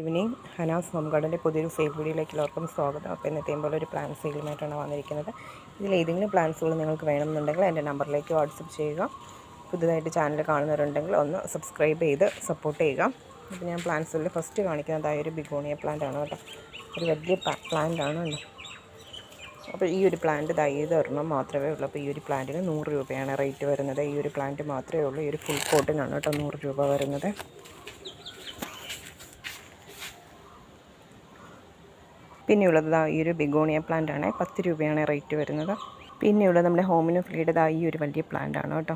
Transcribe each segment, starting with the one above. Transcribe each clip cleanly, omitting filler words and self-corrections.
Evening. Hanas home ഗാർഡൻ്റെ പുതിയൊരു sale വീഡിയോയിലേക്ക് എല്ലാവർക്കും സ്വാഗതം. അപ്പോൾ ഇന്നത്തെയും പോലെ ഒരു പ്ലാൻ സെയിലുമായിട്ടാണ് വന്നിരിക്കുന്നത്. ഇതിൽ ഏതെങ്കിലും പ്ലാൻസുകൾ നിങ്ങൾക്ക് വേണമെന്നുണ്ടെങ്കിൽ എൻ്റെ നമ്പറിലേക്ക് വാട്സപ്പ് ചെയ്യുക. പുതുതായിട്ട് ചാനൽ കാണുന്നവരുണ്ടെങ്കിൽ ഒന്ന് സബ്സ്ക്രൈബ് ചെയ്ത് സപ്പോർട്ട് ചെയ്യുക. അപ്പോൾ ഞാൻ പ്ലാൻസുകളിൽ ഫസ്റ്റ് കാണിക്കുന്നതായ ഒരു ബിഗോണിയ പ്ലാന്റ് ആണ് കേട്ടോ. ഒരു വലിയ പ്ലാന്റ് ആണ് കേട്ടോ. അപ്പോൾ ഈ ഒരു പ്ലാന്റ് ഇത് ഒരെണ്ണം മാത്രമേ ഉള്ളൂ. അപ്പോൾ ഈ ഒരു പ്ലാന്റിന് 100 രൂപയാണ് റേറ്റ് വരുന്നത്. ഈ ഒരു പ്ലാന്റ് മാത്രമേ ഉള്ളൂ. ഈ ഒരു ഫുൾ പോട്ടിനാണ് കേട്ടോ 100 രൂപ വരുന്നത്. പിന്നെയുള്ളത് ഈ ഒരു ബിഗോണിയ പ്ലാന്റ് ആണ്. 10 രൂപയാണ് റേറ്റ് വരുന്നത്. പിന്നെയുള്ളത് നമ്മുടെ ഹോമിന് ഫ്ലീഡ് ഈ ഒരു വലിയ പ്ലാന്റ് ആണ് കേട്ടോ.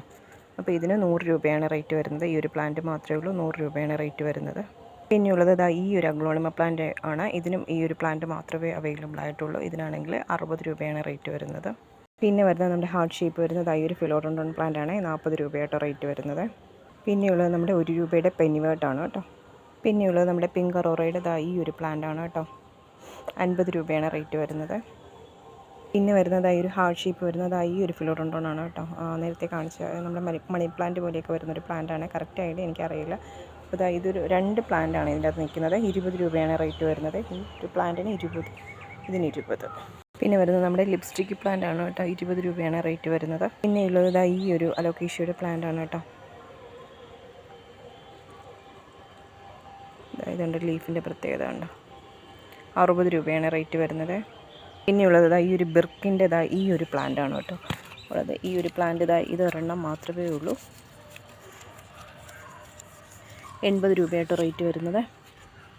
അപ്പോൾ ഇതിന് 100 രൂപയാണ് റേറ്റ് വരുന്നത്. ഈ ഒരു പ്ലാന്റ് മാത്രമേ ഉള്ളൂ 100 രൂപയാണ് റേറ്റ് വരുന്നത്. പിന്നെയുള്ളത് ഈ ഒരു അഗ്ലോണിമ പ്ലാന്റ് ആണ്. ഇതിനും ഈ ഒരു പ്ലാന്റ് മാത്രമേ അവൈലബിൾ ആയിട്ടുള്ളൂ. ഇതിനാണെങ്കിൽ 60 രൂപയാണ് റേറ്റ് വരുന്നത്. പിന്നെ വരുന്നത് നമ്മുടെ ഹാർട്ട് ഷേപ്പ് വരുന്നത് ഈ ഒരു ഫിലോഡോണ്ടോൺ പ്ലാന്റ് ആണ്. 40 രൂപയായിട്ടോ റേറ്റ് വരുന്നത്. പിന്നെയുള്ളത് നമ്മുടെ 1 രൂപയുടെ പെന്നിവേർട്ടാണ് കേട്ടോ. പിന്നെയുള്ളത് നമ്മുടെ പിങ്ക് അറോറയുടെ ഈ ഒരു പ്ലാന്റ് ആണ് കേട്ടോ. 50 രൂപയാണ് റേറ്റ് വരുന്നത്. പിന്നെ വരുന്നത് ഈ ഒരു ഹാർട്ട് ഷേപ്പ് വരുന്നത് ഈ ഒരു ഫിലോഡോണ്ടോൺ ആണ് കേട്ടോ. നേരത്തെ കാണിച്ച നമ്മുടെ മണി പ്ലാന്റ് പോലെയൊക്കെ വരുന്നൊരു പ്ലാന്റാണ്. കറക്റ്റ് ആയിട്ട് എനിക്കറിയില്ല. അപ്പോൾ ഇതൊരു 2 പ്ലാന്റാണ് ഇതിൻ്റെ അകത്ത് നിൽക്കുന്നത്. 20 രൂപയാണ് റേറ്റ് വരുന്നത്. ഈ ഒരു പ്ലാന്റിന് 20, ഇതിന് 20. പിന്നെ വരുന്നത് നമ്മുടെ ലിപ്സ്റ്റിക് പ്ലാന്റ് ആണ് കേട്ടോ. 20 രൂപയാണ് റേറ്റ് വരുന്നത്. പിന്നെ ഉള്ളത് ഈ ഒരു അലോക്കേഷ്യയുടെ പ്ലാന്റ് ആണ് കേട്ടോ. ഇതുണ്ട് ലീഫിൻ്റെ പ്രത്യേകത ഉണ്ടോ. 60 രൂപയാണ് റേറ്റ് വരുന്നത്. പിന്നെയുള്ളത് ഈ ഒരു ബിർക്കിൻ്റെ ഈ ഒരു പ്ലാന്റ് ആണ് കേട്ടോ. ഉള്ളത് ഈ ഒരു പ്ലാന്റ് ഇത് ഒരെണ്ണം മാത്രമേ ഉള്ളൂ. 80 രൂപയായിട്ട് റേറ്റ് വരുന്നത്.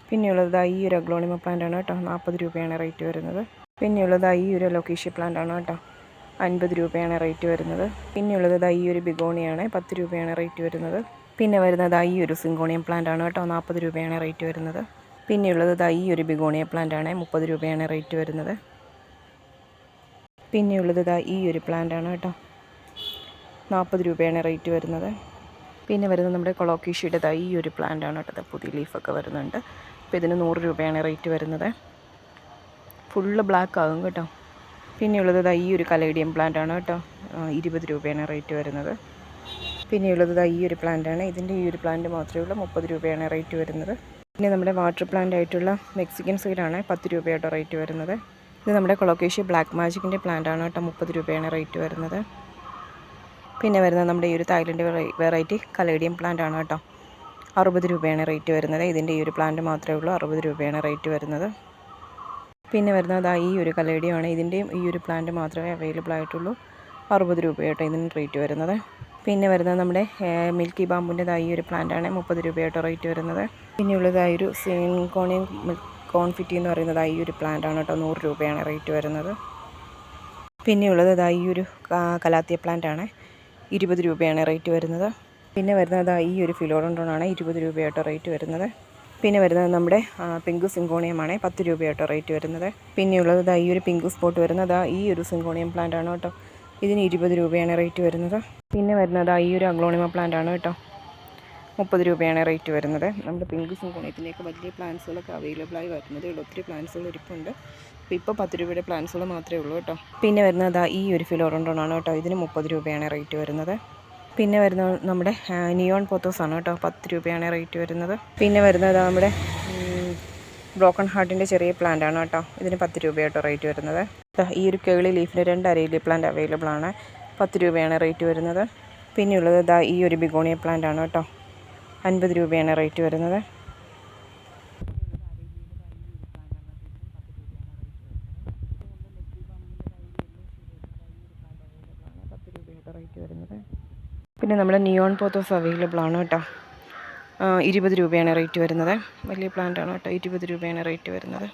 പിന്നെയുള്ളത് ഈ ഒരു അഗ്ലോണിമ പ്ലാന്റ് ആണ് കേട്ടോ. 40 രൂപയാണ് റേറ്റ് വരുന്നത്. പിന്നെയുള്ളത് ഈ ഒരു ലൊക്കേഷ്യ പ്ലാന്റ് ആണ് കേട്ടോ. 50 രൂപയാണ് റേറ്റ് വരുന്നത്. പിന്നെയുള്ളത് ഈ ഒരു ബിഗോണിയാണ്. 10 രൂപയാണ് റേറ്റ് വരുന്നത്. പിന്നെ വരുന്നത് ഈ ഒരു സിങ്കോണിയം പ്ലാന്റ് ആണ് കേട്ടോ. 40 രൂപയാണ് റേറ്റ് വരുന്നത്. പിന്നെയുള്ളത് ഈ ഒരു ബിഗോണിയ പ്ലാന്റ് ആണ്. 30 രൂപയാണ് റേറ്റ് വരുന്നത്. പിന്നെയുള്ളത് ഈ ഒരു പ്ലാന്റ് ആണ് കേട്ടോ. 40 രൂപയാണ് റേറ്റ് വരുന്നത്. പിന്നെ വരുന്നത് നമ്മുടെ കൊളോക്കേഷ്യയുടെ ഈ ഒരു പ്ലാന്റ് ആണ് കേട്ടോ. പുതിയ ലീഫൊക്കെ വരുന്നുണ്ട്. അപ്പോൾ ഇതിന് 100 രൂപയാണ് റേറ്റ് വരുന്നത്. ഫുള്ള് ബ്ലാക്ക് ആകും കേട്ടോ. പിന്നെയുള്ളത് ഈ ഒരു കലേഡിയം പ്ലാന്റ് ആണ് കേട്ടോ. 20 രൂപയാണ് റേറ്റ് വരുന്നത്. പിന്നെയുള്ളത് ഈ ഒരു പ്ലാന്റ് ആണ്. ഇതിൻ്റെ ഈ ഒരു പ്ലാന്റ് മാത്രമേ ഉള്ളൂ. 30 രൂപയാണ് റേറ്റ് വരുന്നത്. പിന്നെ നമ്മുടെ വാട്ടർ പ്ലാന്റ് ആയിട്ടുള്ള മെക്സിക്കൻ സൈഡാണ്. 10 രൂപയായിട്ടോ റേറ്റ് വരുന്നത്. ഇത് നമ്മുടെ കൊളോക്കേഷ്യ ബ്ലാക്ക് മാജിക്കിൻ്റെ പ്ലാന്റ് ആണ് കേട്ടോ. 30 രൂപയാണ് റേറ്റ് വരുന്നത്. പിന്നെ വരുന്നത് നമ്മുടെ ഈ ഒരു തായ്ലൻഡ് വെറൈറ്റി കലേഡിയം പ്ലാന്റ് ആണ് കേട്ടോ. 60 രൂപയാണ് റേറ്റ് വരുന്നത്. ഇതിൻ്റെ ഈ ഒരു പ്ലാന്റ് മാത്രമേ ഉള്ളൂ. 60 രൂപയാണ് റേറ്റ് വരുന്നത്. പിന്നെ വരുന്നത് ഈ ഒരു കലേഡിയം ആണ്. ഇതിൻ്റെയും ഈ ഒരു പ്ലാന്റ് മാത്രമേ അവൈലബിൾ ആയിട്ടുള്ളൂ. 60 രൂപയായിട്ടോ ഇതിന് റേറ്റ് വരുന്നത്. പിന്നെ വരുന്നത് നമ്മുടെ മിൽക്കി ബാമ്പുൻ്റെ ഈ ഒരു പ്ലാന്റ് ആണ്. 30 രൂപയായിട്ടോ റേറ്റ് വരുന്നത്. പിന്നെയുള്ളത് ഈ ഒരു സിങ്കോണിയം കോൺഫിറ്റി എന്ന് പറയുന്നത് ഈ ഒരു പ്ലാന്റ് ആണ് കേട്ടോ. 100 രൂപയാണ് റേറ്റ് വരുന്നത്. പിന്നെയുള്ളത് ഈ ഒരു കലാത്തിയ പ്ലാന്റ് ആണ്. 20 രൂപയാണ് റേറ്റ് വരുന്നത്. പിന്നെ വരുന്നത് ഈ ഒരു ഫിലോഡോണ്ടോൺ ആണ്. 20 രൂപയായിട്ടോ റേറ്റ് വരുന്നത്. പിന്നെ വരുന്നത് നമ്മുടെ പിങ്ക് സിങ്കോണിയമാണ്. 10 രൂപയായിട്ടോ റേറ്റ് വരുന്നത്. പിന്നെയുള്ളത് ഈ ഒരു പിങ്ക് സ്പോട്ട് വരുന്നത് ഈ ഒരു സിങ്കോണിയം പ്ലാന്റ് ആണ് കേട്ടോ. ഇതിന് 20 രൂപയാണ് റേറ്റ് വരുന്നത്. പിന്നെ വരുന്നത് ഈ ഒരു അഗ്ലോണിമ പ്ലാന്റ് ആണ് കേട്ടോ. 30 രൂപയാണ് റേറ്റ് വരുന്നത്. നമ്മുടെ പിങ്ക് സിങ്കോണിയത്തിൻ്റെയൊക്കെ വലിയ പ്ലാന്റ്സുകളൊക്കെ അവൈലബിളായി വരുന്നതേ ഉള്ളൂ. ഒത്തിരി പ്ലാന്റ്സുകൾ ഇരിപ്പുണ്ട്. അപ്പോൾ ഇപ്പോൾ 10 രൂപയുടെ പ്ലാന്റ്സുകൾ മാത്രമേ ഉള്ളൂ കേട്ടോ. പിന്നെ വരുന്നത് ഈ ഒരു ഫിലോഡോണ്ടോൺ ആണ് കേട്ടോ. ഇതിന് 30 രൂപയാണ് റേറ്റ് വരുന്നത്. പിന്നെ വരുന്നത് നമ്മുടെ നിയോൺ പോത്തോസ് ആണ് കേട്ടോ. 10 രൂപയാണ് റേറ്റ് വരുന്നത്. പിന്നെ വരുന്നത് നമ്മുടെ ബ്രോക്കൺ ഹാർട്ടിൻ്റെ ചെറിയ പ്ലാന്റ് ആണ് കേട്ടോ. ഇതിന് 10 രൂപയായിട്ടോ റേറ്റ് വരുന്നത്. ഈ ഒരു കേളി ലീഫിന് 2 അരയിലി പ്ലാന്റ് അവൈലബിൾ ആണ്. 10 രൂപയാണ് റേറ്റ് വരുന്നത്. പിന്നെയുള്ളത് ഈ ഒരു ബിഗോണിയ പ്ലാന്റ് ആണ് കേട്ടോ. 50 രൂപയാണ് റേറ്റ് വരുന്നത്. റേറ്റ് വരുന്നത്. പിന്നെ നമ്മുടെ നിയോൺ പോത്തോസ് അവൈലബിൾ ആണ് കേട്ടോ. 20 രൂപയാണ് റേറ്റ് വരുന്നത്. വലിയ പ്ലാന്റ് ആണ് കേട്ടോ. 20 രൂപയാണ് റേറ്റ് വരുന്നത്.